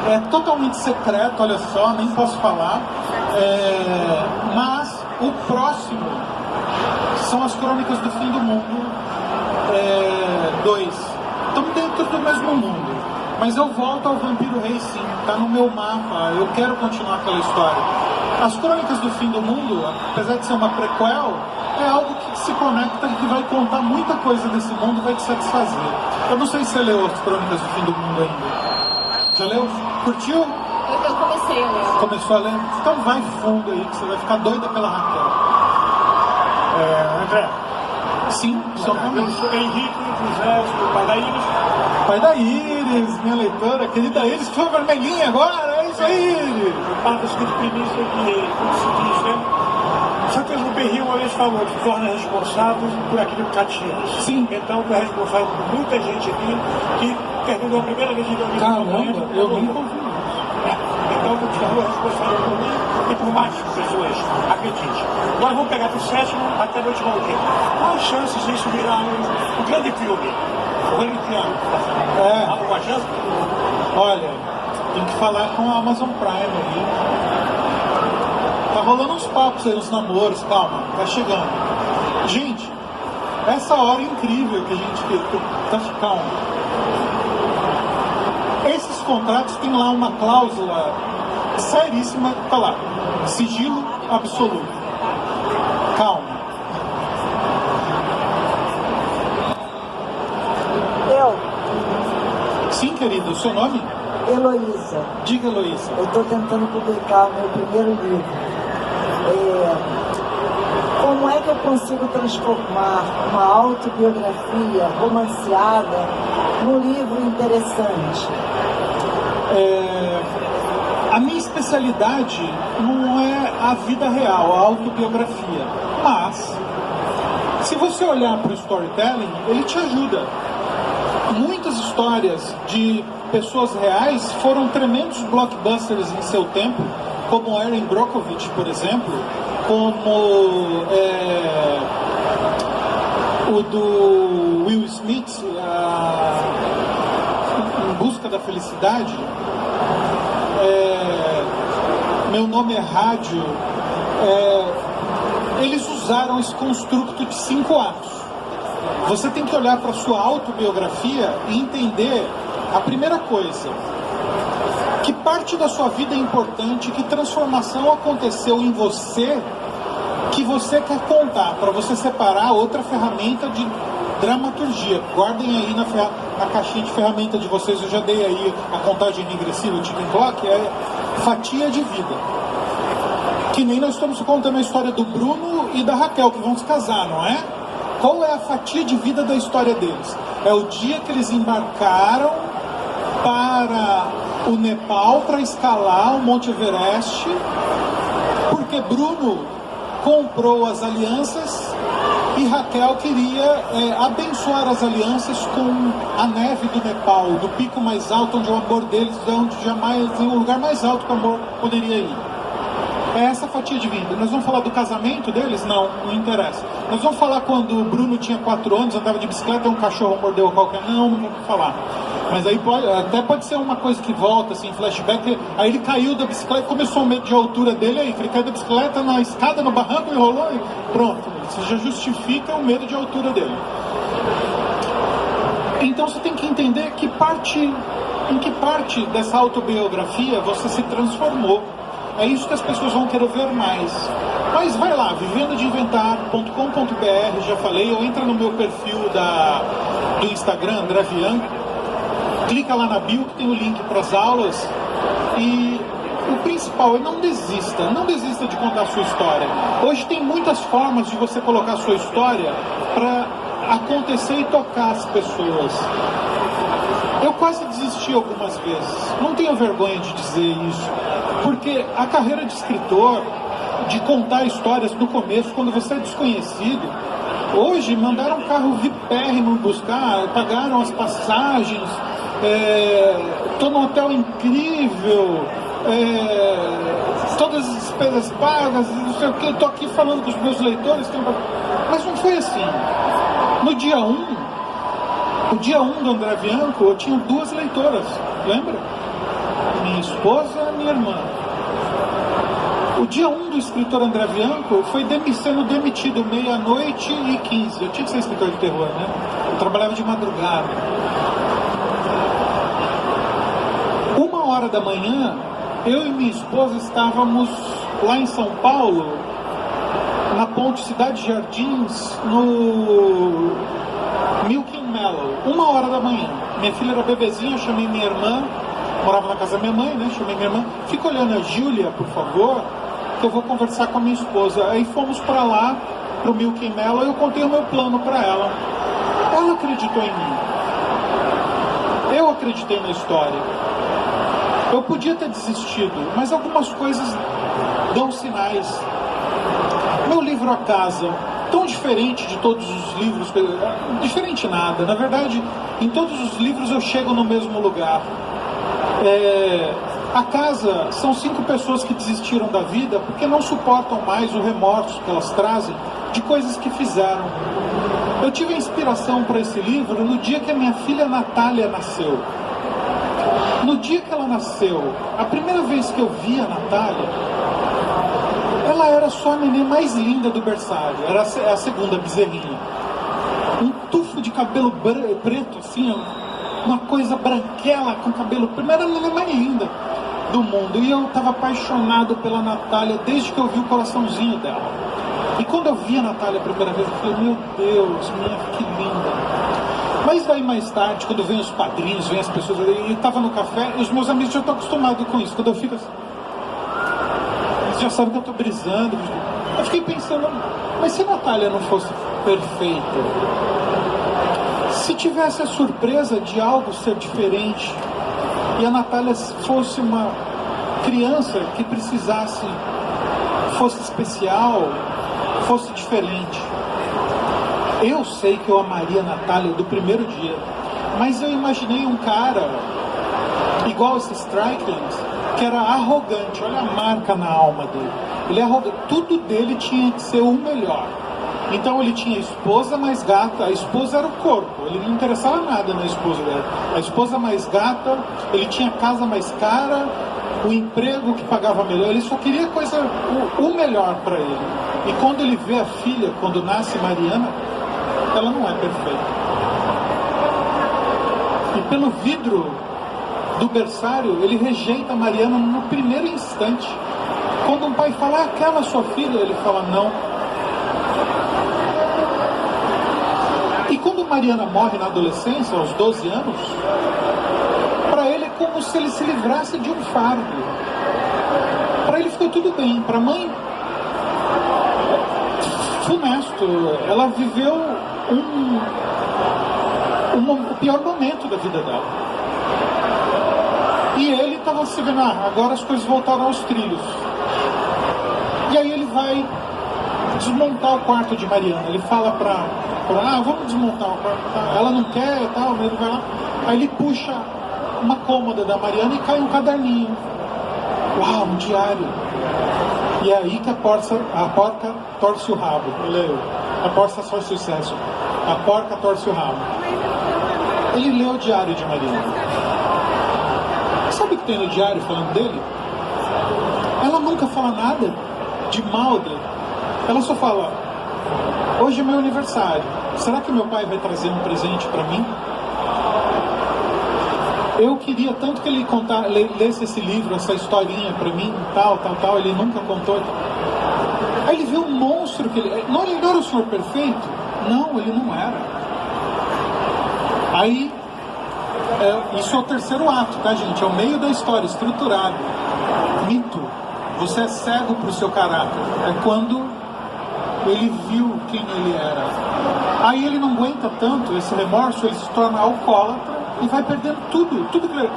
É totalmente secreto, olha só, nem posso falar. Mas o próximo são as Crônicas do Fim do Mundo 2. Estamos dentro do mesmo mundo. Mas eu volto ao Vampiro Rei, sim. Está no meu mapa. Eu quero continuar aquela história. As Crônicas do Fim do Mundo, apesar de ser uma prequel, é algo que se conecta e que vai contar muita coisa desse mundo e vai te satisfazer. Eu não sei se você leu as Crônicas do Fim do Mundo ainda. Já leu? Curtiu? Eu comecei a ler. Começou a ler? Então vai fundo aí, que você vai ficar doida pela Raquel. André. Sim, só pra mim. Eu sou Henrique José, o pai da Iris. Pai da Iris, minha leitora, querida Iris, que foi vermelhinha agora, é isso aí, Iris. Parte de primícia que, como se diz, né? Saint-Exupéry uma vez falou que torna responsável por aquilo que cativa. Sim. Então tu é responsável por muita gente aqui que terminou a primeira vez de ver o livro. Caramba, eu nunca ouvi isso. Então tu te tornou responsável por mim e por mais pessoas, acredite. Nós vamos pegar pro sétimo até a noite volta. Qual as chances disso virar um grande filme? Um grande filme. Alguma chance? Olha, tem que falar com a Amazon Prime aí. Tá rolando uns papos aí, uns namoros, calma, tá chegando. Gente, essa hora incrível que a gente tá calma. Esses contratos tem lá uma cláusula seríssima, tá lá, sigilo absoluto. Calma. Eu, Sim, querida, o seu nome? Heloísa, Diga, Heloísa. eu estou tentando publicar o meu primeiro livro. Como é que eu consigo transformar uma autobiografia romanceada num livro interessante? A minha especialidade não é a vida real, a autobiografia. Mas, se você olhar para o storytelling, ele te ajuda. Muitas histórias de pessoas reais foram tremendos blockbusters em seu tempo, como Erin Brockovich, por exemplo, como o do Will Smith, Em Busca da Felicidade, Meu Nome é Rádio. Eles usaram esse construto de 5 atos. Você tem que olhar para a sua autobiografia e entender a primeira coisa: que parte da sua vida é importante, que transformação aconteceu em você que você quer contar, para você separar outra ferramenta de dramaturgia. Guardem aí na caixinha de ferramenta de vocês, eu já dei aí a contagem regressiva, o ticking clock, é fatia de vida. Que nem nós estamos contando a história do Bruno e da Raquel, que vão se casar, não é? Qual é a fatia de vida da história deles? É o dia que eles embarcaram para o Nepal para escalar o Monte Everest, porque Bruno comprou as alianças e Raquel queria abençoar as alianças com a neve do Nepal, do pico mais alto, onde o amor deles, onde jamais, em um lugar mais alto que o amor poderia ir. É essa fatia de vida. Nós vamos falar do casamento deles? Não interessa. Nós vamos falar quando o Bruno tinha 4 anos, andava de bicicleta e um cachorro mordeu qualquer... Não vamos falar. Mas aí até pode ser uma coisa que volta, assim, flashback. Aí ele caiu da bicicleta, começou o medo de altura dele, aí ele caiu da bicicleta na escada, no barranco, enrolou e pronto. Isso já justifica o medo de altura dele. Então você tem que entender em que parte dessa autobiografia você se transformou. É isso que as pessoas vão querer ver mais. Mas vai lá, vivendodeinventar.com.br, já falei, ou entra no meu perfil do Instagram, André Bianco, clica lá na bio que tem o link para as aulas, e o principal é não desista de contar a sua história. Hoje tem muitas formas de você colocar a sua história para acontecer e tocar as pessoas. Eu quase desisti algumas vezes, não tenho vergonha de dizer isso, porque a carreira de escritor, de contar histórias no começo, quando você é desconhecido, hoje mandaram um carro vipérrimo buscar, pagaram as passagens, estou num hotel incrível, todas as despesas pagas, não sei o que, estou aqui falando com os meus leitores, mas não foi assim. No dia 1 do André Bianco, eu tinha 2 leitoras, lembra? minha esposa, minha irmã. O dia 1 do escritor André Bianco foi sendo demitido 00:15. Eu tinha que ser escritor de terror, né? Eu trabalhava de madrugada. 1h da manhã, eu e minha esposa estávamos lá em São Paulo, na ponte Cidade Jardins, no Milk and Mellow. 1h da manhã. Minha filha era bebezinha, eu chamei minha irmã, morava na casa da minha mãe, né? Chamei minha irmã. Fica olhando a Júlia, por favor, que eu vou conversar com a minha esposa. Aí fomos para lá, pro Milk and Mellow, e eu contei o meu plano para ela. Ela acreditou em mim. Eu acreditei na história. Eu podia ter desistido, mas algumas coisas dão sinais. Meu livro A Casa, tão diferente de todos os livros, diferente nada, na verdade, em todos os livros eu chego no mesmo lugar. A Casa são 5 pessoas que desistiram da vida porque não suportam mais o remorso que elas trazem de coisas que fizeram. Eu tive a inspiração para esse livro no dia que a minha filha Natália nasceu. No dia que ela nasceu, a primeira vez que eu vi a Natália, ela era só a neném mais linda do berçário, era a segunda bezerrinha. Um tufo de cabelo preto, assim, uma coisa branquela com cabelo preto, era a neném mais linda do mundo. E eu estava apaixonado pela Natália desde que eu vi o coraçãozinho dela. E quando eu vi a Natália a primeira vez, eu falei, meu Deus, que linda. Mas daí mais tarde, quando vem os padrinhos, vem as pessoas, eu estava no café, e os meus amigos já estão acostumados com isso. Quando eu fico assim, eles já sabem que eu estou brisando. Eu fiquei pensando, mas se a Natália não fosse perfeita? Se tivesse a surpresa de algo ser diferente, e a Natália fosse uma criança que precisasse, fosse especial, fosse diferente. Eu sei que eu amaria a Natália do primeiro dia, mas eu imaginei um cara igual esse Strickland, que era arrogante. Olha a marca na alma dele. Ele é arrogante. Tudo dele tinha que ser o melhor. Então ele tinha a esposa mais gata. A esposa era o corpo. Ele não interessava nada na esposa dela. A esposa mais gata. Ele tinha a casa mais cara. O emprego que pagava melhor. Ele só queria o melhor para ele. E quando ele vê a filha, quando nasce Mariana, ela não é perfeita. E pelo vidro do berçário, ele rejeita a Mariana no primeiro instante. Quando um pai fala, aquela sua filha, ele fala, não. E quando Mariana morre na adolescência, aos 12 anos, para ele é como se ele se livrasse de um fardo. Para ele ficou tudo bem. Para a mãe, funesto. Ela viveu o pior momento da vida dela. E ele estava se vendo, agora as coisas voltaram aos trilhos. E aí ele vai desmontar o quarto de Mariana. Ele fala vamos desmontar o quarto. Ela não quer e tal, mas ele vai lá. Aí ele puxa uma cômoda da Mariana e cai um caderninho. Uau, um diário. E é aí que a porca torce o rabo. A porca faz sucesso. A porca torce o rabo. Ele lê o diário de Mariana. Sabe o que tem no diário falando dele? Ela nunca fala nada de mal dele. Ela só fala, hoje é meu aniversário. Será que meu pai vai trazer um presente para mim? Eu queria tanto que ele lesse esse livro, essa historinha para mim, tal. Ele nunca contou. Aí ele vê um monstro que ele não era o senhor perfeito? Não, ele não era. Aí, isso é o terceiro ato, tá, gente? É o meio da história, estruturado. Mito. Você é cego pro seu caráter. É quando ele viu quem ele era. Aí ele não aguenta tanto esse remorso, ele se torna alcoólatra e vai perdendo tudo que ele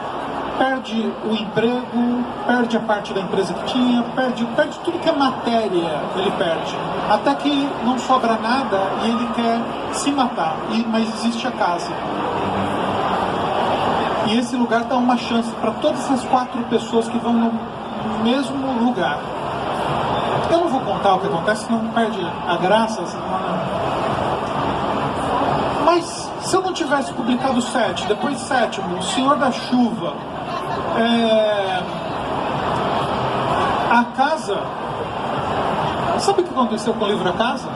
perde o emprego, perde a parte da empresa que tinha, perde tudo que é matéria, ele perde. Até que não sobra nada e ele quer se matar, mas existe a casa. E esse lugar dá uma chance para todas essas 4 pessoas que vão no mesmo lugar. Eu não vou contar o que acontece, senão perde a graça. Mas se eu não tivesse publicado o 7, depois 7º, O Senhor da Chuva, casa. Sabe o que aconteceu com o livro A Casa?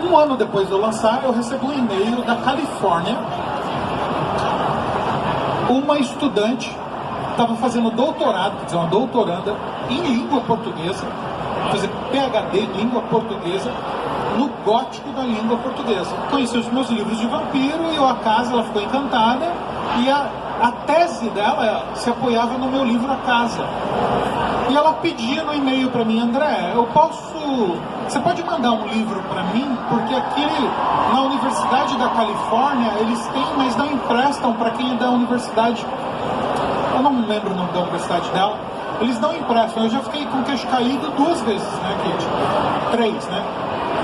Um ano depois de eu lançar, eu recebi um e-mail da Califórnia. Uma estudante estava fazendo doutorado, quer dizer, uma doutoranda em língua portuguesa, fazer PhD em língua portuguesa, no gótico da língua portuguesa. Conheceu os meus livros de vampiro e A Casa, ela ficou encantada, e a tese dela se apoiava no meu livro A Casa. E ela pedia no e-mail para mim: André, você pode mandar um livro para mim? Porque aqui na Universidade da Califórnia eles têm, mas não emprestam para quem é da universidade. Eu não lembro o nome da universidade dela. Eles não emprestam. Eu já fiquei com o queixo caído 2 vezes, né, Kate? 3, né?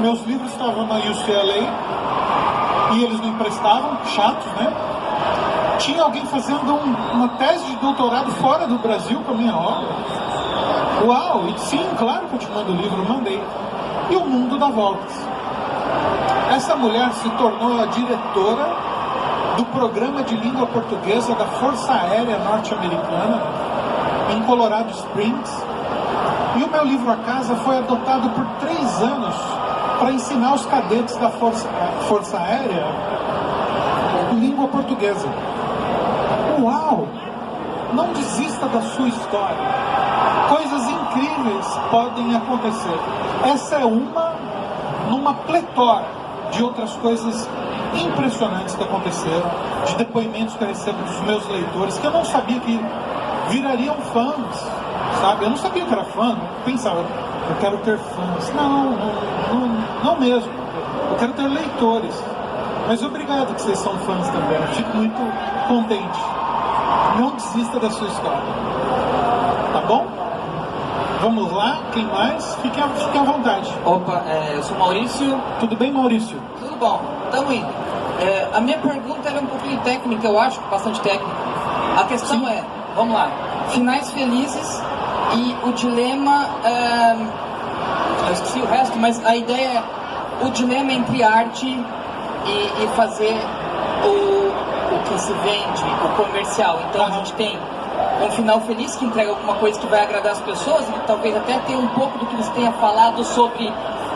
Meus livros estavam na UCLA e eles não emprestavam, chatos, né? Tinha alguém fazendo uma tese de doutorado fora do Brasil com a minha obra. Uau! E sim, claro que eu te mando o livro, mandei. E o mundo dá voltas. Essa mulher se tornou a diretora do programa de língua portuguesa da Força Aérea Norte-Americana em Colorado Springs. E o meu livro A Casa foi adotado por 3 anos para ensinar os cadetes da Força Aérea língua portuguesa. Uau! Não desista da sua história. Coisas incríveis podem acontecer. Essa é numa pletora de outras coisas impressionantes que aconteceram, de depoimentos que eu recebo dos meus leitores, que eu não sabia que virariam fãs, sabe? Eu não sabia que era fã, eu pensava, eu quero ter fãs. Não mesmo. Eu quero ter leitores. Mas obrigado que vocês são fãs também. Eu fico muito contente. Não desista da sua história. Tá bom? Vamos lá, quem mais? Fiquem à vontade. Opa, eu sou Maurício. Tudo bem, Maurício? Tudo bom, tamo indo. A minha pergunta é um pouquinho técnica, eu acho, bastante técnica. A questão é, vamos lá, finais felizes e o dilema, eu esqueci o resto, mas a ideia é o dilema entre arte e fazer o que se vende, o comercial. Então a gente tem um final feliz que entrega alguma coisa que vai agradar as pessoas, e talvez até tenha um pouco do que você tenha falado sobre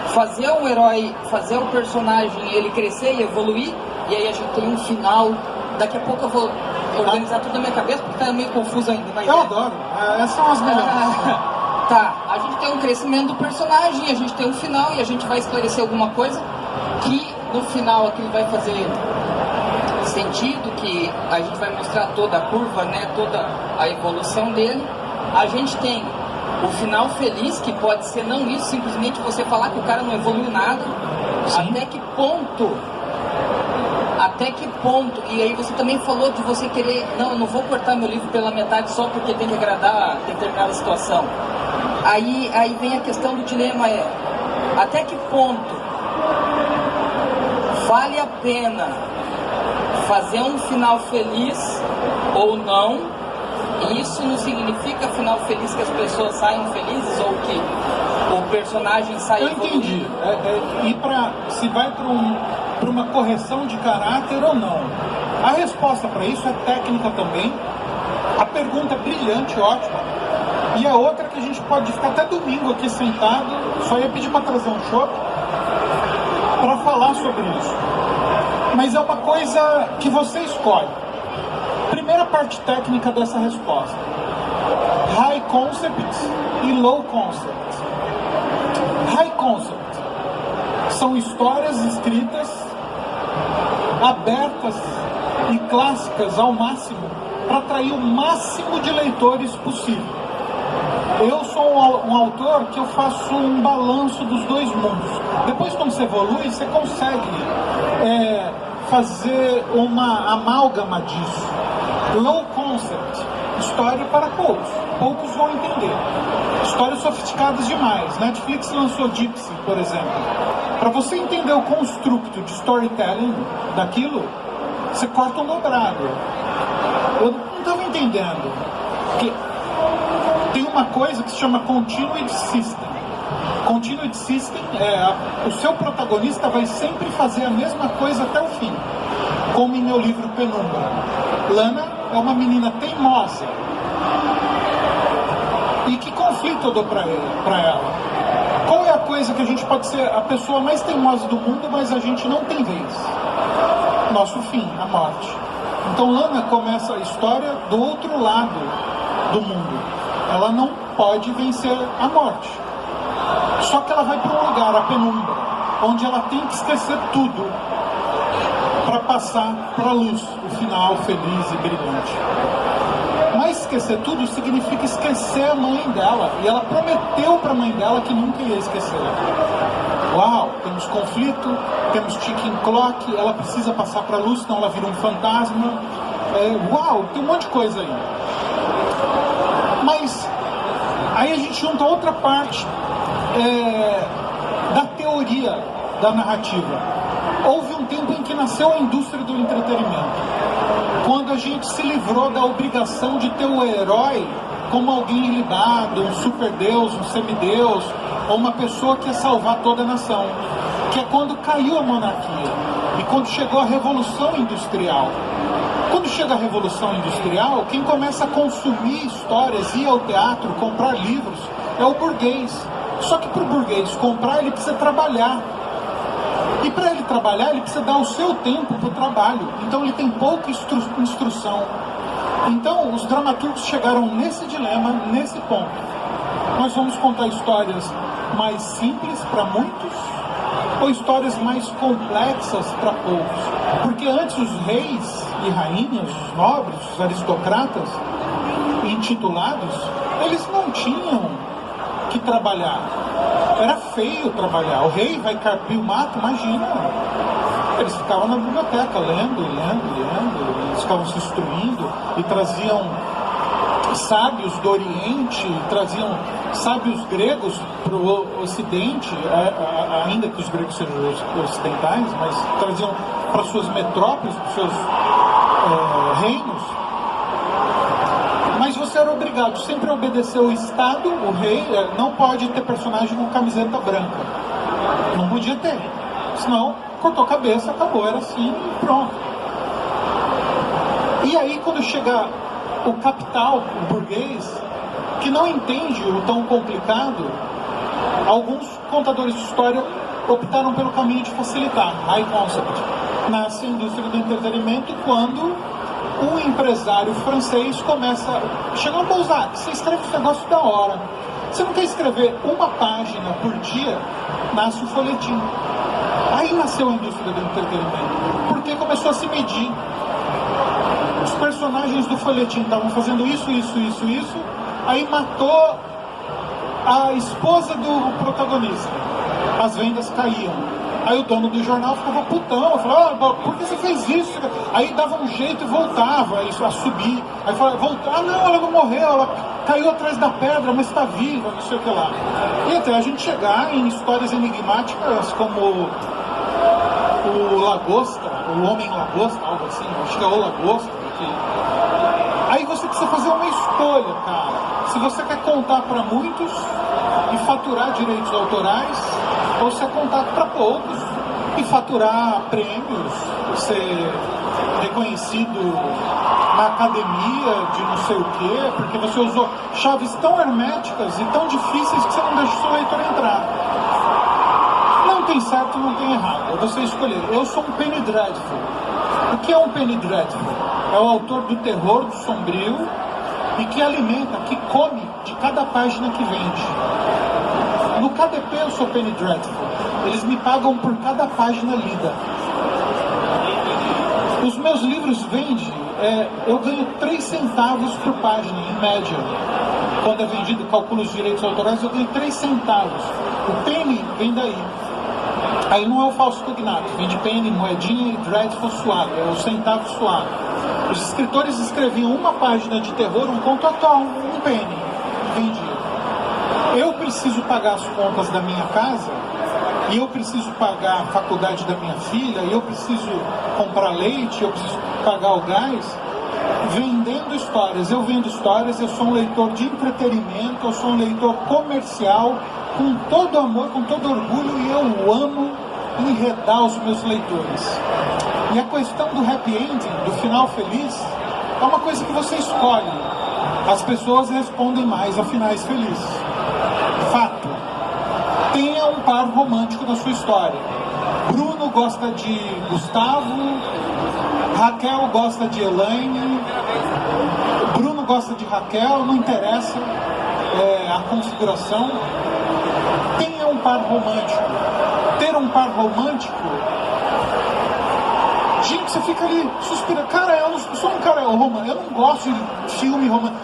fazer um herói, fazer o personagem ele crescer e evoluir, e aí a gente tem um final. Daqui a pouco eu vou organizar tudo na minha cabeça porque tá meio confuso ainda. Mas eu adoro, essas são as melhores. Tá, a gente tem um crescimento do personagem, a gente tem um final e a gente vai esclarecer alguma coisa que no final aquilo vai fazer sentido, que a gente vai mostrar toda a curva, né, toda a evolução dele. A gente tem o final feliz, que pode ser não isso, simplesmente você falar que o cara não evoluiu nada. Sim. Até que ponto, e aí você também falou de você querer, não, eu não vou cortar meu livro pela metade só porque tem que agradar determinada situação. Aí vem a questão do dilema, até que ponto vale a pena fazer um final feliz ou não? E isso não significa final feliz que as pessoas saiam felizes ou que o personagem saia evoluído. Eu entendi. Se vai para uma correção de caráter ou não. A resposta para isso é técnica também. A pergunta é brilhante, ótima. E a outra que a gente pode ficar até domingo aqui sentado, só ia pedir para trazer um chopp para falar sobre isso. Mas é uma coisa que você escolhe. Primeira parte técnica dessa resposta: high concept e low concept. High concept são histórias escritas, abertas e clássicas ao máximo, para atrair o máximo de leitores possível. Eu sou um autor que eu faço um balanço dos dois mundos. Depois, quando você evolui, você consegue fazer uma amálgama disso. Low concept, história para poucos. Poucos vão entender. Histórias sofisticadas demais. Netflix lançou Gypsy, por exemplo. Para você entender o construto de storytelling daquilo, você corta um dobrado. Eu não estava entendendo. Porque tem uma coisa que se chama Continued System. Continued System o seu protagonista vai sempre fazer a mesma coisa até o fim. Como em meu livro Penumbra. Lana é uma menina teimosa. E que conflito que eu dou para ela? Qual é a coisa que a gente pode ser a pessoa mais teimosa do mundo, mas a gente não tem vez? Nosso fim, a morte. Então Lana começa a história do outro lado do mundo. Ela não pode vencer a morte. Só que ela vai para um lugar, a penumbra, onde ela tem que esquecer tudo para passar para a luz, o final feliz e brilhante. Mas esquecer tudo significa esquecer a mãe dela. E ela prometeu para a mãe dela que nunca ia esquecer. Uau, temos conflito, temos ticking clock, ela precisa passar para a luz, senão ela vira um fantasma. Uau, tem um monte de coisa aí. Mas aí a gente junta outra parte da teoria da narrativa. Houve um tempo em que nasceu a indústria do entretenimento, quando a gente se livrou da obrigação de ter o herói como alguém ilibado, um superdeus, um semideus, ou uma pessoa que ia salvar toda a nação, que é quando caiu a monarquia e quando chegou a Revolução Industrial. Quando chega a Revolução Industrial, quem começa a consumir histórias, ir ao teatro, comprar livros, é o burguês. Só que para o burguês comprar, ele precisa trabalhar. E para ele trabalhar, ele precisa dar o seu tempo para o trabalho. Então ele tem pouca instrução. Então os dramaturgos chegaram nesse dilema, nesse ponto. Nós vamos contar histórias mais simples para muitos ou histórias mais complexas para poucos? Porque antes os reis e rainhas, os nobres, os aristocratas intitulados, eles não tinham que trabalhar. Era feio trabalhar. O rei vai carpir o mato, imagina. Eles ficavam na biblioteca lendo. Eles ficavam se instruindo e traziam sábios do Oriente, traziam sábios gregos para o Ocidente, ainda que os gregos sejam ocidentais, mas traziam para suas metrópoles, para os seus reinos. Mas você era obrigado sempre a obedecer ao Estado. O rei não pode ter personagem com camiseta branca. Não podia ter. Senão, cortou a cabeça, acabou. Era assim e pronto. E aí, quando chega o capital, o burguês, que não entende o tão complicado, alguns contadores de história optaram pelo caminho de facilitar. High concept. Nasce a indústria do entretenimento quando um empresário francês começa... Chegou a pousar, você escreve esse negócio da hora. Você não quer escrever uma página por dia? Nasce o folhetim. Aí nasceu a indústria do entretenimento. Porque começou a se medir. Os personagens do folhetim estavam fazendo isso. Aí matou a esposa do protagonista. As vendas caíam. Aí o dono do jornal ficava putão, falava, por que você fez isso? Aí dava um jeito e voltava isso, a subir. Aí falava, não, ela não morreu, ela caiu atrás da pedra, mas está viva, não sei o que lá. E até a gente chegar em histórias enigmáticas como o Lagosta, o Homem Lagosta, algo assim, acho que é o Lagosta. Aí você precisa fazer uma escolha, cara. Se você quer contar para muitos e faturar direitos autorais, ou se é contar para poucos e faturar prêmios, ser reconhecido na academia de não sei o quê, porque você usou chaves tão herméticas e tão difíceis que você não deixa o seu leitor entrar. Não tem certo, não tem errado. É você escolher. Eu sou um Penny Dreadful. O que é um Penny Dreadful? É o autor do terror, do sombrio, e que alimenta, que come de cada página que vende. No KDP eu sou Penny Dreadful. Eles me pagam por cada página lida. Os meus livros vendem, eu ganho 3 centavos por página, em média. Quando é vendido, calculo os direitos autorais, eu ganho 3 centavos. O penny vem daí. Aí não é o falso cognato, vem de penny, moedinha, e dreadful suado, é o centavo suado. Os escritores escreviam uma página de terror, um conto atual, um penny, vendia. Eu preciso pagar as contas da minha casa, e eu preciso pagar a faculdade da minha filha, e eu preciso comprar leite, eu preciso pagar o gás, vendendo histórias. Eu vendo histórias, eu sou um leitor de entretenimento, eu sou um leitor comercial, com todo amor, com todo orgulho, e eu amo enredar os meus leitores. E a questão do happy ending, do final feliz, é uma coisa que você escolhe. As pessoas respondem mais a finais felizes. Fato. Tenha um par romântico na sua história. Bruno gosta de Gustavo, Raquel gosta de Elaine, Bruno gosta de Raquel, não interessa a configuração. Tenha um par romântico. Ter um par romântico, gente, você fica ali suspirando. Cara, eu não sou um cara romântico, eu não gosto de filme romântico.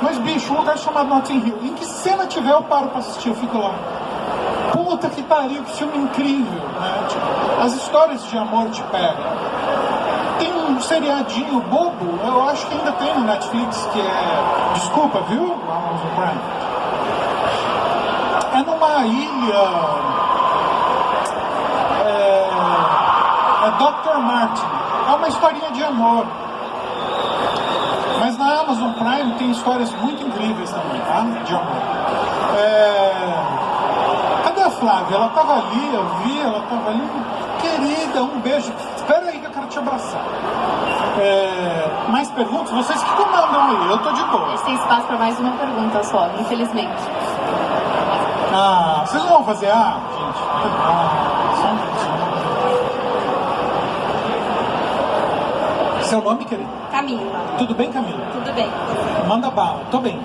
Mas, bicho, um lugar chamado Notting Hill, em que cena tiver eu paro pra assistir, eu fico lá. Puta que pariu, que filme incrível, né? Tipo, as histórias de amor te pegam. Tem um seriadinho bobo, eu acho que ainda tem no Netflix, que é... Desculpa, viu? Amazon Prime. É numa ilha... É Dr. Martin. É uma historinha de amor. Mas na Amazon Prime tem histórias muito incríveis também, tá? De amor. Cadê a Flávia? Ela tava ali, eu vi, ela tava ali. Querida, um beijo. Espera aí que eu quero te abraçar. Mais perguntas? Vocês que comandam aí, eu tô de boa. A gente tem espaço para mais uma pergunta só, infelizmente. Vocês não vão fazer gente? Só um minutinho. Seu nome, querido? Camila. Tudo bem, Camila? Tudo bem. Manda bala, tô bem.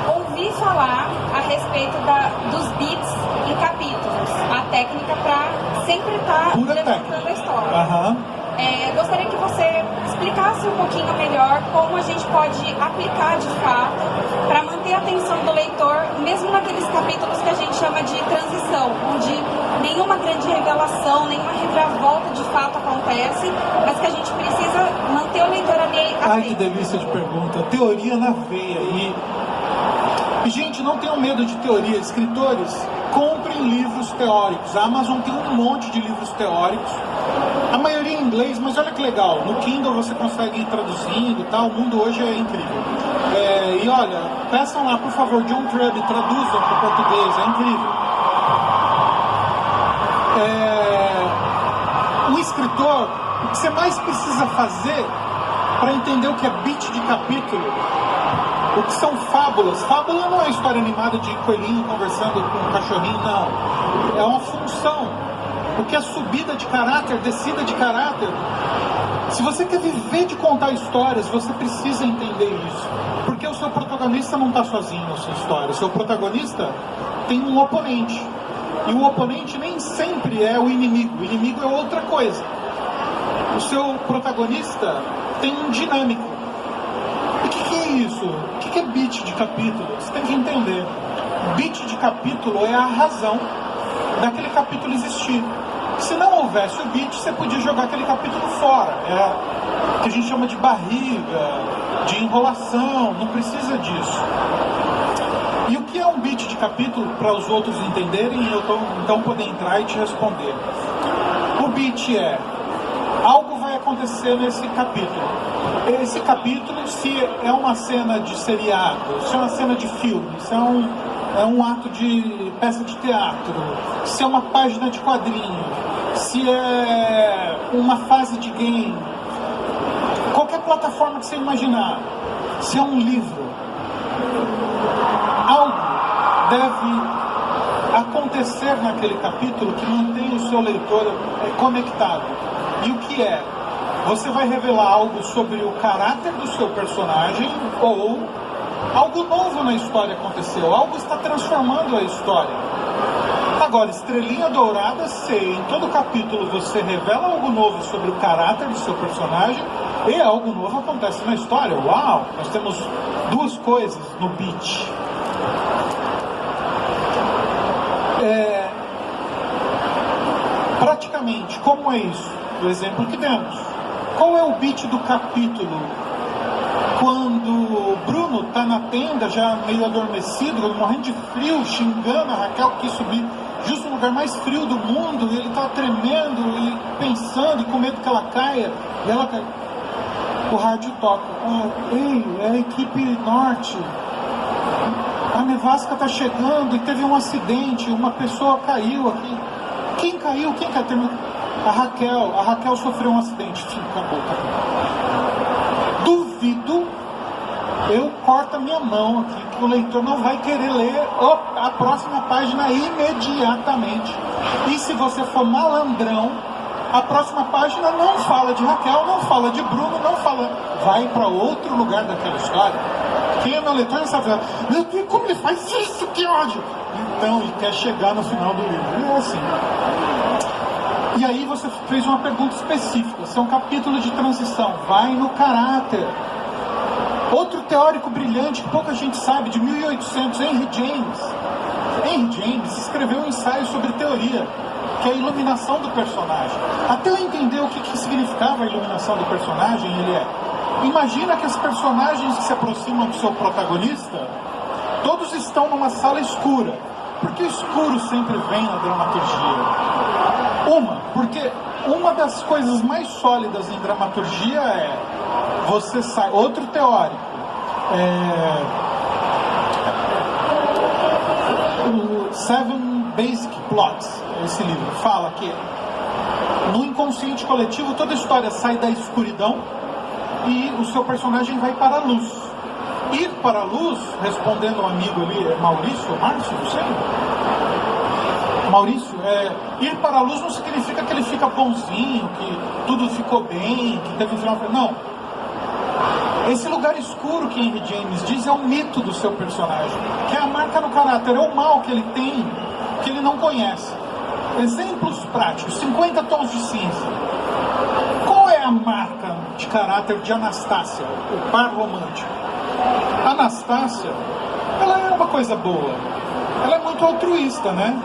Ouvi falar a respeito dos beats em capítulos, a técnica para sempre estar levantando a história. Aham. Gostaria que você explicasse um pouquinho melhor como a gente pode aplicar de fato para manter a atenção do leitor, mesmo naqueles capítulos que a gente chama de transição, onde nenhuma grande revelação, nenhuma reviravolta de fato acontece, mas que a gente precisa manter o leitor ali atento. Ai, que delícia de pergunta. Teoria na veia. E, gente, não tenham medo de teoria. Escritores, comprem livros teóricos. A Amazon tem um monte de livros teóricos. A maioria em inglês, mas olha que legal. No Kindle você consegue ir traduzindo e tal. O mundo hoje é incrível. E olha, peçam lá, por favor, John Truby, traduzam para o português. É incrível. Um escritor, o que você mais precisa fazer para entender o que é beat de capítulo, o que são fábulas. Fábula não é história animada de coelhinho conversando com um cachorrinho, não. É uma função. O que é subida de caráter, descida de caráter. Se você quer viver de contar histórias, você precisa entender isso. Porque o seu protagonista não está sozinho na sua história. O seu protagonista tem um oponente. E o oponente nem sempre é o inimigo. O inimigo é outra coisa. O seu protagonista tem um dinâmico. E o que é isso? O que é beat de capítulo? Você tem que entender. Beat de capítulo é a razão daquele capítulo existir. Se não houvesse o beat, você podia jogar aquele capítulo fora. É o que a gente chama de barriga, de enrolação. Não precisa disso. E o que é um beat de capítulo, para os outros entenderem, e eu então poder entrar e te responder? O beat é: algo vai acontecer nesse capítulo. Esse capítulo, se é uma cena de seriado, se é uma cena de filme, se é um ato de peça de teatro, se é uma página de quadrinho, se é uma fase de game, qualquer plataforma que você imaginar, se é um livro, algo deve acontecer naquele capítulo que mantém o seu leitor conectado. E o que é? Você vai revelar algo sobre o caráter do seu personagem, ou algo novo na história aconteceu, algo está transformando a história. Agora, estrelinha dourada, se em todo capítulo você revela algo novo sobre o caráter do seu personagem e algo novo acontece na história. Uau! Nós temos duas coisas no beat. Praticamente, como é isso? O exemplo que demos. Qual é o beat do capítulo? Quando o Bruno está na tenda, já meio adormecido, morrendo de frio, xingando a Raquel que quis subir justo no lugar mais frio do mundo, e ele está tremendo e pensando e com medo que ela caia, e ela cai. O rádio toca: ei, é a equipe norte, a nevasca está chegando e teve um acidente, uma pessoa caiu aqui. Quem caiu? Quem caiu? A Raquel sofreu um acidente. Sim, acabou. Duvido eu corto a minha mão aqui, que o leitor não vai querer ler a próxima página imediatamente. E se você for malandrão, a próxima página não fala de Raquel, não fala de Bruno, não fala, vai para outro lugar daquela história. Quem é meu leitor não sabe, meu Deus, como ele faz isso, que ódio! Então, ele quer chegar no final do livro. É assim. E aí você fez uma pergunta específica, se é um capítulo de transição, vai no caráter. Outro teórico brilhante, que pouca gente sabe, de 1800, Henry James. Henry James escreveu um ensaio sobre teoria, que é a iluminação do personagem. Até eu entender o que significava a iluminação do personagem, imagina que os personagens que se aproximam do seu protagonista, todos estão numa sala escura. Por que o escuro sempre vem na dramaturgia? Porque uma das coisas mais sólidas em dramaturgia é você sai. Outro teórico, o Seven Basic Plots, esse livro, fala que no inconsciente coletivo toda história sai da escuridão e o seu personagem vai para a luz. Ir para a luz, respondendo um amigo ali, Márcio, não sei. Maurício, ir para a luz não significa que ele fica bonzinho, que tudo ficou bem, que teve um final. Não. Esse lugar escuro que Henry James diz é o mito do seu personagem, que é a marca no caráter, é o mal que ele tem, que ele não conhece. Exemplos práticos, 50 tons de cinza. Qual é a marca de caráter de Anastácia, o par romântico? Anastácia, ela é uma coisa boa, ela é muito altruísta, né?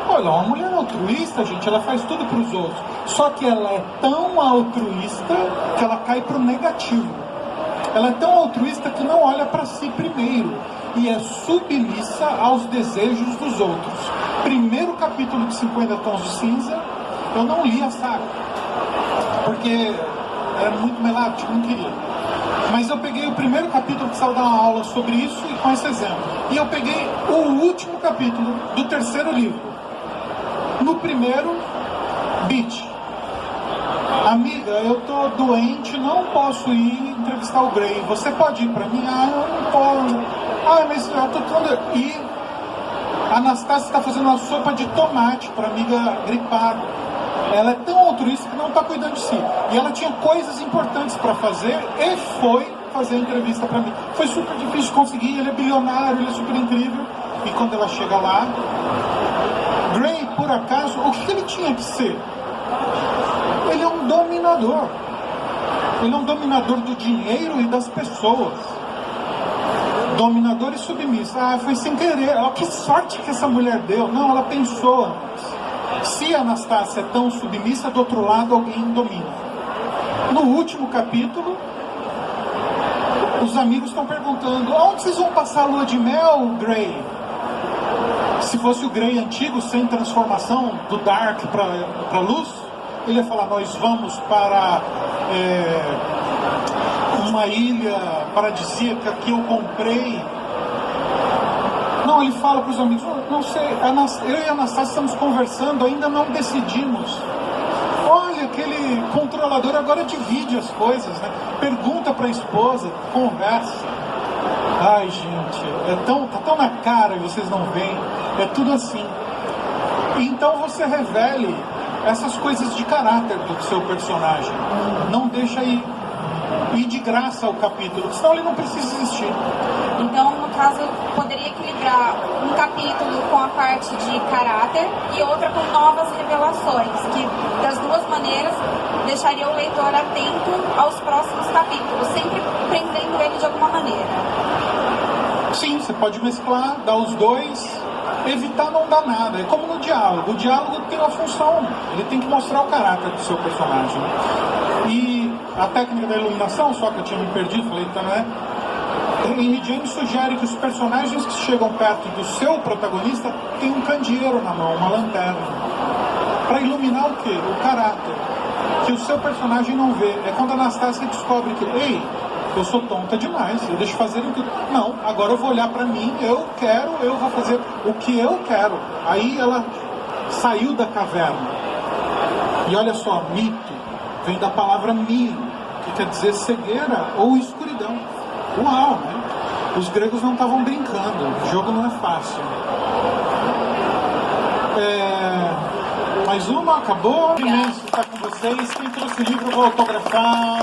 Olha, uma mulher altruísta, gente, ela faz tudo para os outros. Só que ela é tão altruísta que ela cai para o negativo. Ela é tão altruísta que não olha para si primeiro e é submissa aos desejos dos outros. Primeiro capítulo de 50 Tons de Cinza, eu não li a saga, porque era muito melático, não queria. Mas eu peguei o primeiro capítulo que saiu dar uma aula sobre isso e com esse exemplo. E eu peguei o último capítulo do terceiro livro. No primeiro, Beach. Amiga, eu tô doente, não posso ir entrevistar o Gray. Você pode ir pra mim? Ah, eu não posso. Ah, mas eu tô tão... E a Anastácia está fazendo uma sopa de tomate pra amiga gripada. Ela é tão altruísta que não está cuidando de si. E ela tinha coisas importantes para fazer e foi fazer a entrevista para mim. Foi super difícil de conseguir, ele é bilionário, ele é super incrível. E quando ela chega lá, Gray, por acaso, o que ele tinha que ser? Ele é um dominador. Ele é um dominador do dinheiro e das pessoas. Dominador e submisso. Ah, foi sem querer. Oh, que sorte que essa mulher deu. Não, ela pensou antes. Se a Anastácia é tão submissa, do outro lado alguém domina. No último capítulo, os amigos estão perguntando: onde vocês vão passar a lua de mel, Gray? Se fosse o Gray antigo, sem transformação do Dark para luz, ele ia falar: nós vamos para uma ilha paradisíaca que eu comprei. Não, ele fala para os amigos: não sei, eu e a Anastácia estamos conversando, ainda não decidimos. Olha, aquele controlador agora divide as coisas, né? Pergunta para a esposa, conversa. Ai, gente, tá tão na cara e vocês não veem. É tudo assim. Então você revele essas coisas de caráter do seu personagem. Não deixa ir de graça ao capítulo, senão ele não precisa existir. Então, no caso, eu poderia equilibrar um capítulo com a parte de caráter e outra com novas revelações, que das duas maneiras deixaria o leitor atento aos próximos capítulos, sempre prendendo ele de alguma maneira. Sim, você pode mesclar, dar os dois, evitar não dar nada. É como no diálogo. O diálogo tem uma função, ele tem que mostrar o caráter do seu personagem. E a técnica da iluminação, só que eu tinha me perdido, falei, então, né? Henry James sugere que os personagens que chegam perto do seu protagonista têm um candeeiro na mão, uma lanterna, para iluminar o quê? O caráter, que o seu personagem não vê. É quando a Anastácia descobre que, ei, eu sou tonta demais, eu deixo fazerem tudo. Não, agora eu vou olhar para mim, eu vou fazer o que eu quero. Aí ela saiu da caverna. E olha só, mito vem da palavra mi, que quer dizer cegueira ou escuridão. Uau, né? Os gregos não estavam brincando, o jogo não é fácil. Mais uma, acabou. Imenso estar com vocês. Quem trouxe o livro eu vou autografar.